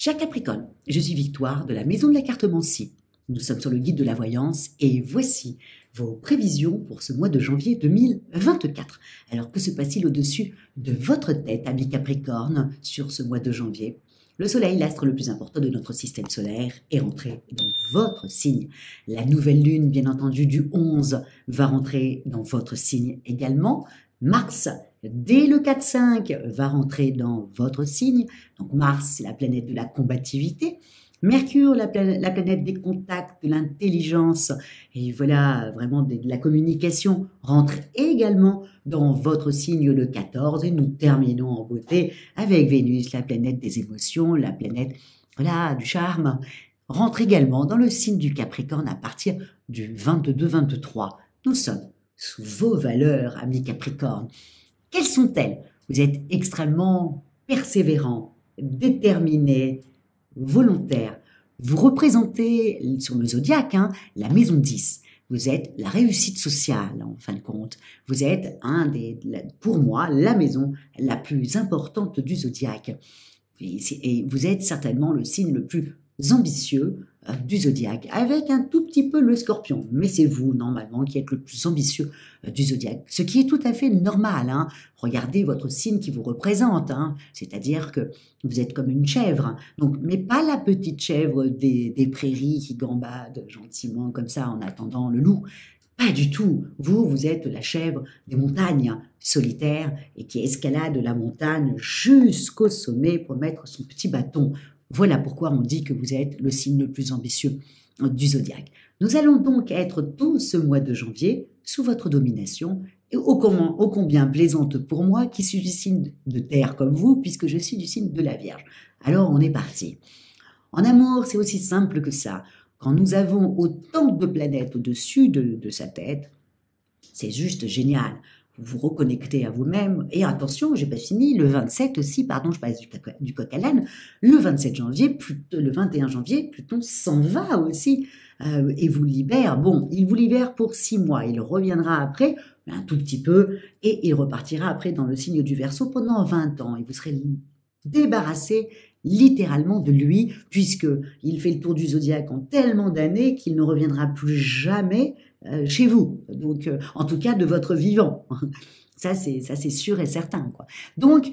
Cher Capricorne, je suis Victoire de la Maison de la Cartomancie. Nous sommes sur le guide de la voyance et voici vos prévisions pour ce mois de janvier 2024. Alors que se passe-t-il au-dessus de votre tête, ami Capricorne, sur ce mois de janvier? Le Soleil, l'astre le plus important de notre système solaire, est rentré dans votre signe. La nouvelle lune, bien entendu, du 11 va rentrer dans votre signe également. Mars, dès le 4-5, va rentrer dans votre signe. Donc Mars, c'est la planète de la combativité. Mercure, la planète des contacts, de l'intelligence, et voilà, vraiment de la communication, rentre également dans votre signe le 14. Et nous terminons en beauté avec Vénus, la planète des émotions, la planète voilà, du charme, rentre également dans le signe du Capricorne à partir du 22-23. Nous sommes sous vos valeurs, amis Capricorne. Quelles sont-elles? Vous êtes extrêmement persévérant, déterminé, volontaire. Vous représentez sur le zodiaque la maison 10. Vous êtes la réussite sociale, en fin de compte. Vous êtes pour moi, la maison la plus importante du zodiaque. Et vous êtes certainement le signe le plus ambitieux du zodiaque, avec un tout petit peu le Scorpion. Mais c'est vous, normalement, qui êtes le plus ambitieux du zodiaque, ce qui est tout à fait normal. Regardez votre signe qui vous représente, c'est-à-dire que vous êtes comme une chèvre, donc, mais pas la petite chèvre des prairies qui gambade gentiment comme ça en attendant le loup. Pas du tout. Vous êtes la chèvre des montagnes solitaires et qui escalade la montagne jusqu'au sommet pour mettre son petit bâton. Voilà pourquoi on dit que vous êtes le signe le plus ambitieux du zodiaque. Nous allons donc être tout ce mois de janvier sous votre domination et ô combien plaisante pour moi qui suis du signe de terre comme vous puisque je suis du signe de la Vierge. Alors on est parti. En amour, c'est aussi simple que ça. Quand nous avons autant de planètes au-dessus de sa tête, c'est juste génial. Vous vous reconnectez à vous-même. Et attention, j'ai pas fini, le 27 aussi, pardon, je passe du coq à l'âne, le 27 janvier, le 21 janvier, Pluton s'en va aussi et vous libère. Bon, il vous libère pour 6 mois, il reviendra après, un tout petit peu, et il repartira après dans le signe du Verseau pendant 20 ans. Et vous serez débarrassé littéralement de lui, puisqu'il fait le tour du zodiaque en tellement d'années qu'il ne reviendra plus jamais chez vous, donc en tout cas de votre vivant. Ça c'est sûr et certain, quoi. Donc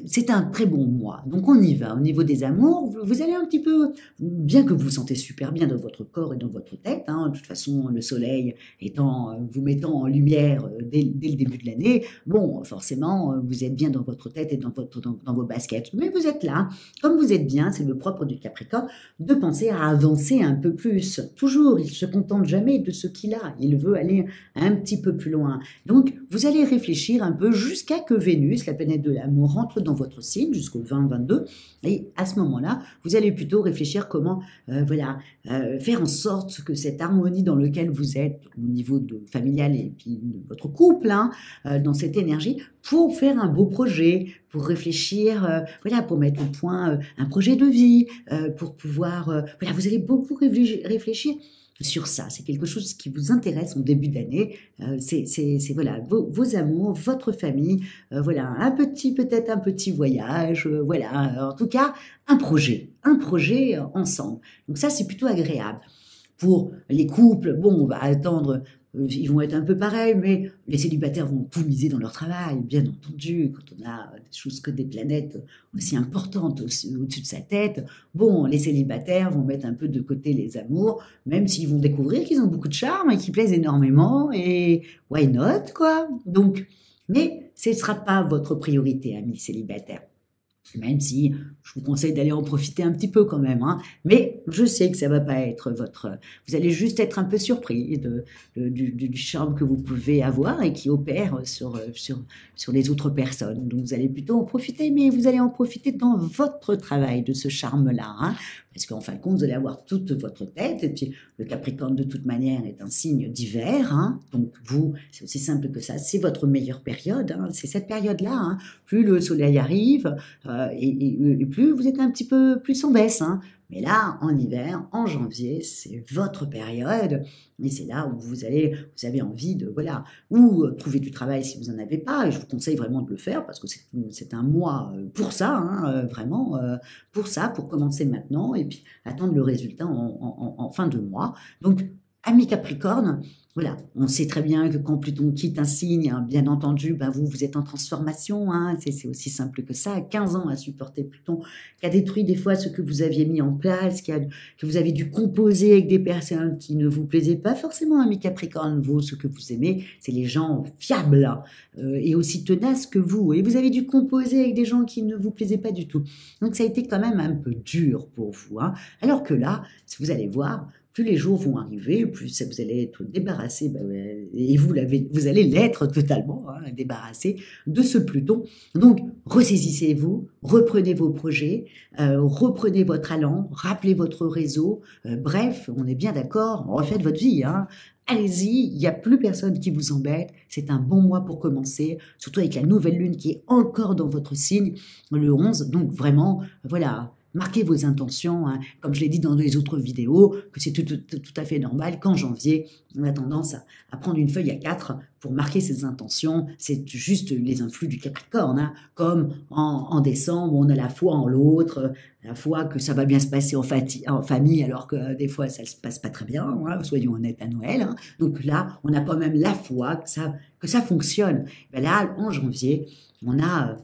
c'est un très bon mois. Donc on y va. Au niveau des amours, vous allez un petit peu, bien que vous vous sentez super bien dans votre corps et dans votre tête, de toute façon le soleil vous mettant en lumière dès le début de l'année, bon, forcément vous êtes bien dans votre tête et dans vos baskets. Mais vous êtes là, comme vous êtes bien, c'est le propre du Capricorne, de penser à avancer un peu plus. Toujours, il se contente jamais de ce qu'il a, il veut aller un petit peu plus loin. Donc vous allez réfléchir un peu jusqu'à que Vénus, la planète de l'amour, rentre dans votre signe jusqu'au 20-22 et à ce moment-là, vous allez plutôt réfléchir comment faire en sorte que cette harmonie dans laquelle vous êtes au niveau familial et puis de votre couple, dans cette énergie, pour faire un beau projet, pour réfléchir, pour mettre au point un projet de vie, pour pouvoir, vous allez beaucoup réfléchir sur ça. C'est quelque chose qui vous intéresse en début d'année. C'est vos amours, votre famille, peut-être un petit voyage, en tout cas un projet ensemble. Donc ça, c'est plutôt agréable. Pour les couples, bon, on va attendre, ils vont être un peu pareils, mais les célibataires vont tout miser dans leur travail, bien entendu, quand on a des choses que des planètes aussi importantes au-dessus de sa tête. Bon, les célibataires vont mettre un peu de côté les amours, même s'ils vont découvrir qu'ils ont beaucoup de charme et qu'ils plaisent énormément, et why not, quoi. Donc, mais ce ne sera pas votre priorité, amis célibataires. Même si je vous conseille d'aller en profiter un petit peu quand même. Mais je sais que ça va pas être vous allez juste être un peu surpris du charme que vous pouvez avoir et qui opère sur les autres personnes. Donc vous allez plutôt en profiter, mais vous allez en profiter dans votre travail de ce charme-là. Parce qu'en fin de compte, vous allez avoir toute votre tête. Et puis le Capricorne, de toute manière, est un signe d'hiver. Donc vous, c'est aussi simple que ça. C'est votre meilleure période. C'est cette période-là. Plus le soleil arrive, et plus vous êtes un petit peu plus en baisse, Mais là, en hiver, en janvier, c'est votre période. Et c'est là où vous avez envie de, voilà, ou trouver du travail si vous n'en avez pas. Et je vous conseille vraiment de le faire parce que c'est un mois pour ça, hein, vraiment, pour ça, pour commencer maintenant et puis attendre le résultat en fin de mois. Donc, amis Capricorne, voilà, on sait très bien que quand Pluton quitte un signe, hein, bien entendu, ben vous êtes en transformation, hein, c'est aussi simple que ça. 15 ans à supporter Pluton, qui a détruit des fois ce que vous aviez mis en place, que vous avez dû composer avec des personnes qui ne vous plaisaient pas forcément, amis Capricorne. Vous, ce que vous aimez, c'est les gens fiables hein, et aussi tenaces que vous. Et vous avez dû composer avec des gens qui ne vous plaisaient pas du tout. Donc ça a été quand même un peu dur pour vous. Hein. Alors que là, vous allez voir, plus les jours vont arriver, plus vous allez être débarrassé, et vous allez l'être totalement, hein, débarrassé de ce Pluton. Donc, ressaisissez-vous, reprenez vos projets, reprenez votre allant, rappelez votre réseau. Bref, on est bien d'accord, refaites votre vie. Hein. Allez-y, il n'y a plus personne qui vous embête. C'est un bon mois pour commencer, surtout avec la nouvelle lune qui est encore dans votre signe, le 11. Donc, vraiment, voilà. Marquez vos intentions, hein, comme je l'ai dit dans les autres vidéos, que c'est tout à fait normal qu'en janvier, on a tendance à prendre une feuille à 4 pour marquer ses intentions. C'est juste les influx du Capricorne, hein, comme en décembre, on a la foi en l'autre, la foi que ça va bien se passer en famille, alors que des fois, ça ne se passe pas très bien, hein, soyons honnêtes à Noël. Hein. Donc là, on a quand même la foi que ça fonctionne. Ben là, en janvier, on a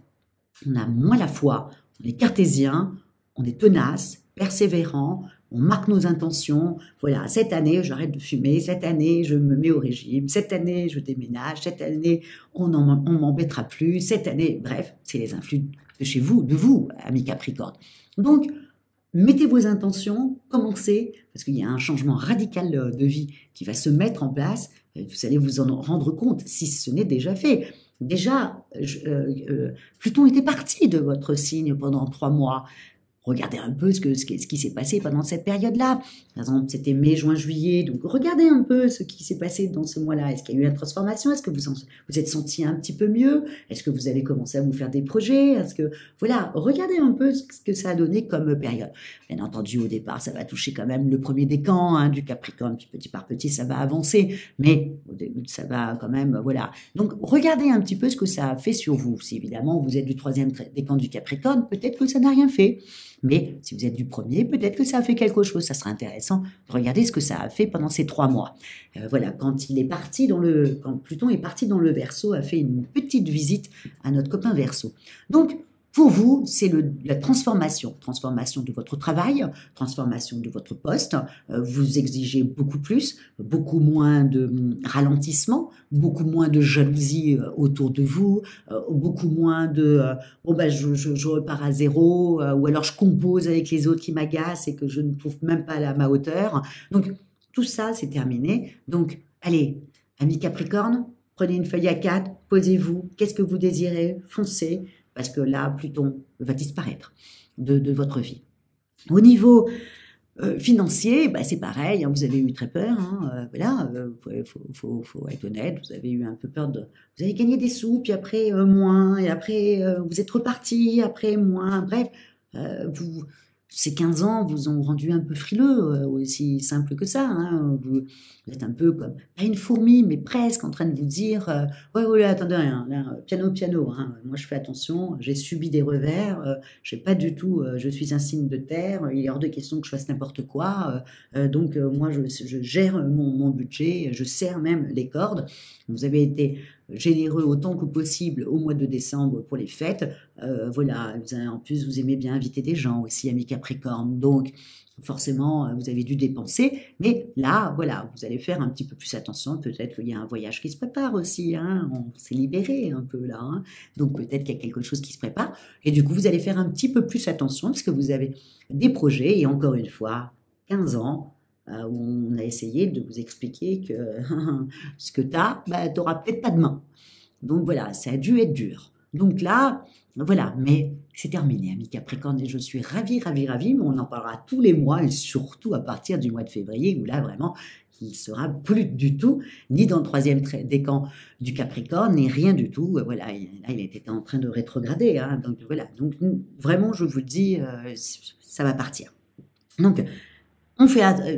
moins la foi, on est cartésien, on est tenace, persévérant, on marque nos intentions. Voilà, cette année, j'arrête de fumer, cette année, je me mets au régime, cette année, je déménage, cette année, on m'embêtera plus, cette année, bref, c'est les influx de chez vous, de vous, amis Capricorne. Donc, mettez vos intentions, commencez, parce qu'il y a un changement radical de vie qui va se mettre en place. Vous allez vous en rendre compte si ce n'est déjà fait. Déjà, Pluton était parti de votre signe pendant 3 mois. Regardez un peu ce qui s'est passé pendant cette période-là. Par exemple, c'était mai, juin, juillet. Donc, regardez un peu ce qui s'est passé dans ce mois-là. Est-ce qu'il y a eu une transformation? Est-ce que vous êtes senti un petit peu mieux? Est-ce que vous avez commencé à vous faire des projets? Voilà, regardez un peu ce que ça a donné comme période. Bien entendu, au départ, ça va toucher quand même le premier décan hein, du Capricorne. Puis petit par petit, ça va avancer. Mais au début, ça va quand même, voilà. Donc, regardez un petit peu ce que ça a fait sur vous. Si évidemment, vous êtes du troisième décan du Capricorne, peut-être que ça n'a rien fait. Mais si vous êtes du premier, peut-être que ça a fait quelque chose. Ça sera intéressant de regarder ce que ça a fait pendant ces 3 mois. Voilà, quand Pluton est parti dans le Verseau, a fait une petite visite à notre copain Verseau. Donc, pour vous, c'est la transformation de votre travail, transformation de votre poste. Vous exigez beaucoup plus, beaucoup moins de ralentissement, beaucoup moins de jalousie autour de vous, beaucoup moins de je repars à zéro, ou alors je compose avec les autres qui m'agacent et que je ne trouve même pas à ma hauteur. Donc, tout ça, c'est terminé. Donc, allez, amis Capricorne, prenez une feuille à 4, posez-vous, qu'est-ce que vous désirez, foncez, parce que là, Pluton va disparaître de votre vie. Au niveau financier, c'est pareil, hein, vous avez eu très peur, hein, voilà, faut être honnête, vous avez eu un peu peur vous avez gagné des sous, puis après moins, et après vous êtes reparti, après moins, bref, ces 15 ans vous ont rendu un peu frileux, aussi simple que ça. Hein. Vous êtes un peu comme, pas une fourmi, mais presque en train de vous dire ouais, attendez, hein, là, piano, hein, moi je fais attention, j'ai subi des revers, j'ai pas du tout, je suis un signe de terre, il est hors de question que je fasse n'importe quoi, donc moi je gère mon budget, je serre même les cordes. Vous avez été généreux autant que possible au mois de décembre pour les fêtes. Voilà, en plus, vous aimez bien inviter des gens aussi, amis Capricorne. Donc, forcément, vous avez dû dépenser. Mais là, voilà, vous allez faire un petit peu plus attention. Peut-être qu'il y a un voyage qui se prépare aussi. Hein. On s'est libéré un peu là. Hein. Donc, peut-être qu'il y a quelque chose qui se prépare. Et du coup, vous allez faire un petit peu plus attention parce que vous avez des projets. Et encore une fois, 15 ans, où on a essayé de vous expliquer que ce que tu as, tu n'auras peut-être pas demain. Donc voilà, ça a dû être dur. Donc là, voilà, mais c'est terminé, amis Capricorne, et je suis ravie, mais on en parlera tous les mois, et surtout à partir du mois de février, où là, vraiment, il ne sera plus du tout, ni dans le troisième décan du Capricorne, ni rien du tout. Voilà, là, il était en train de rétrograder. Hein, donc voilà, donc vraiment, je vous le dis, ça va partir. Donc,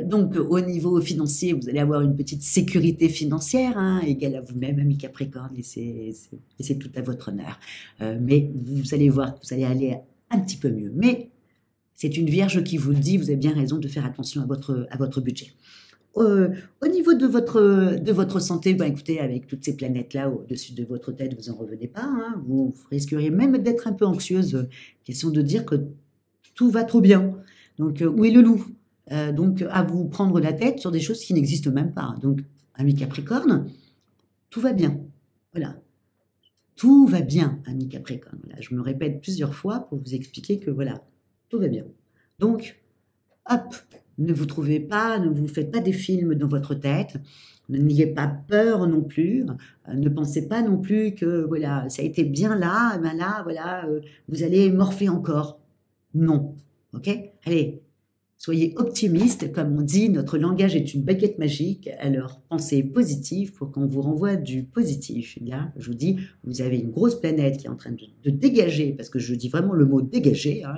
donc, au niveau financier, vous allez avoir une petite sécurité financière, hein, égale à vous-même, ami Capricorne, et c'est tout à votre honneur. Mais vous allez voir que vous allez aller un petit peu mieux. Mais c'est une Vierge qui vous le dit, vous avez bien raison de faire attention à votre budget. Au niveau de votre santé, ben écoutez, avec toutes ces planètes-là au-dessus de votre tête, vous n'en revenez pas. Hein, vous risqueriez même d'être un peu anxieuse. Question de dire que tout va trop bien. Donc, où est le loup? Donc, à vous prendre la tête sur des choses qui n'existent même pas. Donc, ami Capricorne, tout va bien. Voilà. Tout va bien, ami Capricorne. Voilà. Je me répète plusieurs fois pour vous expliquer que voilà, tout va bien. Donc, hop, ne vous trouvez pas, ne vous faites pas des films dans votre tête. N'ayez pas peur non plus. Ne pensez pas non plus que voilà, ça a été bien là, ben là, voilà, vous allez morfler encore. Non. OK? Allez, soyez optimistes. Comme on dit, notre langage est une baguette magique. Alors, pensez positif pour qu'on vous renvoie du positif. Là, je vous dis, vous avez une grosse planète qui est en train de dégager, parce que je dis vraiment le mot dégager. Hein,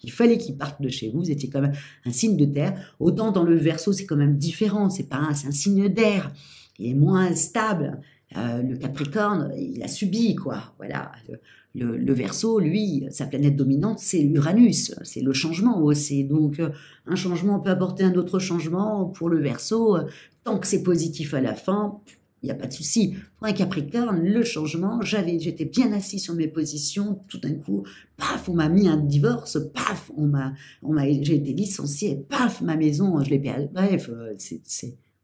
il fallait qu'il parte de chez vous. Vous étiez quand même un signe de terre. Autant dans le Verseau, c'est quand même différent. C'est un signe d'air. Il est moins stable. Le Capricorne, il a subi, quoi. Voilà. Le Verseau, lui, sa planète dominante, c'est Uranus, c'est le changement aussi. Donc, un changement peut apporter un autre changement pour le Verseau. Tant que c'est positif à la fin, il n'y a pas de souci. Pour un Capricorne, le changement, j'étais bien assis sur mes positions. Tout d'un coup, paf, on m'a mis un divorce. Paf, j'ai été licencié. Paf, ma maison, je l'ai perdue. Bref,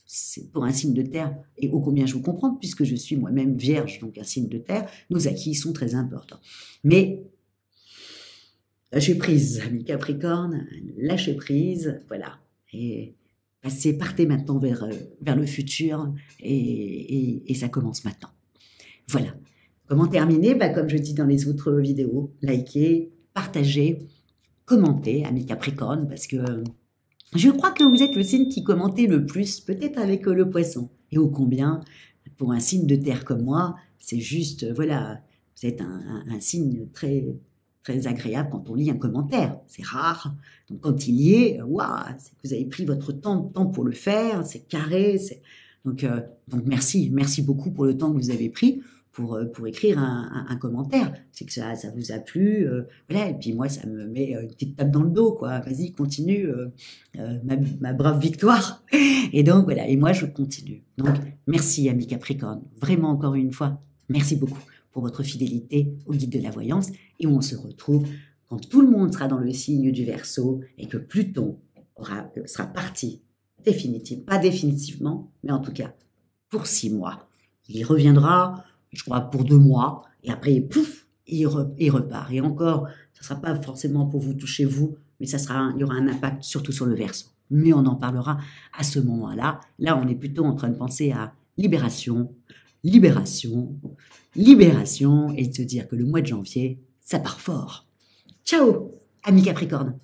c'est pour un signe de terre, et ô combien je vous comprends, puisque je suis moi-même vierge, donc un signe de terre, nos acquis sont très importants. Mais lâchez prise, ami Capricorne, lâchez prise, voilà. Et partez maintenant vers le futur, et ça commence maintenant. Voilà. Comment terminer? Bah, comme je dis dans les autres vidéos, likez, partagez, commentez, ami Capricorne, parce que je crois que vous êtes le signe qui commentait le plus, peut-être avec le poisson. Et ô combien, pour un signe de terre comme moi, c'est juste, voilà, vous êtes un signe très, très agréable quand on lit un commentaire. C'est rare. Donc quand il y est, waouh, c'est que vous avez pris votre temps pour le faire, c'est carré. Donc merci beaucoup pour le temps que vous avez pris pour écrire un commentaire. C'est que ça vous a plu, voilà, et puis moi, ça me met une petite tape dans le dos, quoi. Vas-y, continue, ma brave victoire. Et donc, voilà, et moi, je continue. Donc, merci, ami Capricorne. Vraiment, encore une fois, merci beaucoup pour votre fidélité au guide de la voyance. Et on se retrouve quand tout le monde sera dans le signe du Verseau et que Pluton sera parti pas définitivement, mais en tout cas, pour 6 mois. Il reviendra, je crois, pour 2 mois, et après, pouf, il repart. Et encore, ça ne sera pas forcément pour vous toucher vous, mais il y aura un impact surtout sur le Verseau. Mais on en parlera à ce moment-là. Là, on est plutôt en train de penser à libération, libération, libération, et de se dire que le mois de janvier, ça part fort. Ciao, amis Capricorne.